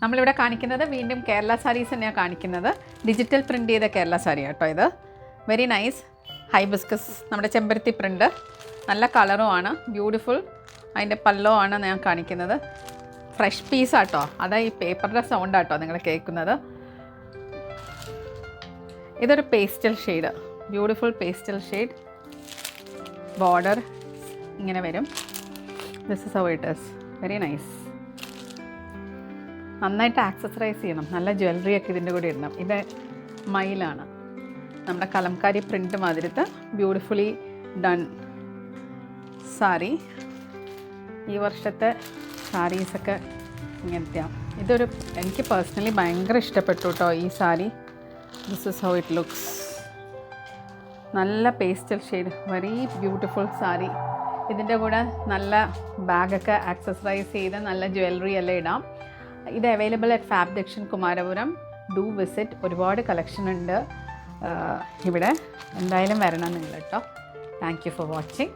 നമ്മളിവിടെ കാണിക്കുന്നത് വീണ്ടും കേരള സാരീസ് തന്നെയാണ് കാണിക്കുന്നത്. ഡിജിറ്റൽ പ്രിൻ്റ് ചെയ്ത കേരള സാരി കേട്ടോ ഇത്. വെരി നൈസ് ഹൈബിസ്കസ്, നമ്മുടെ ചെമ്പരത്തി പ്രിൻ്റ്, നല്ല കളറുമാണ്, ബ്യൂട്ടിഫുൾ. അതിൻ്റെ പല്ലോ ആണ് ഞാൻ കാണിക്കുന്നത്. ഫ്രഷ് പീസാട്ടോ, അതാ ഈ പേപ്പറിൻ്റെ സൗണ്ടാട്ടോ നിങ്ങൾ കേൾക്കുന്നത്. ഇതൊരു pastel shade, beautiful pastel shade. Border ഇങ്ങനെ വരും. This is how it is. Very nice. നന്നായിട്ട് ആക്സസറൈസ് ചെയ്യണം, നല്ല ജ്വല്ലറിയൊക്കെ ഇതിൻ്റെ കൂടെ ഇടണം. ഇത് മയിലാണ്, നമ്മുടെ കലംകാരി പ്രിൻ്റ് മാതിരത്തെ ബ്യൂട്ടിഫുള്ളി ഡൺ സാരി. ഈ വർഷത്തെ സാരീസൊക്കെ ഇങ്ങനത്തെയാണ്. ഇതൊരു എനിക്ക് പേഴ്സണലി ഭയങ്കര ഇഷ്ടപ്പെട്ടു കേട്ടോ ഈ sari. This is how it looks. നല്ല pastel shade, very beautiful sari. ഇതിൻ്റെ കൂടെ നല്ല ബാഗൊക്കെ ആക്സസറൈസ് ചെയ്ത് നല്ല ജ്വല്ലറി എല്ലാം ഇടാം. ഇത് available at fab Dakshin Kumarapuram. Do visit. ഒരുപാട് കളക്ഷൻ ഉണ്ട് ഇവിടെ. എന്തായാലും വരണം നിങ്ങൾ കേട്ടോ. Thank you for watching.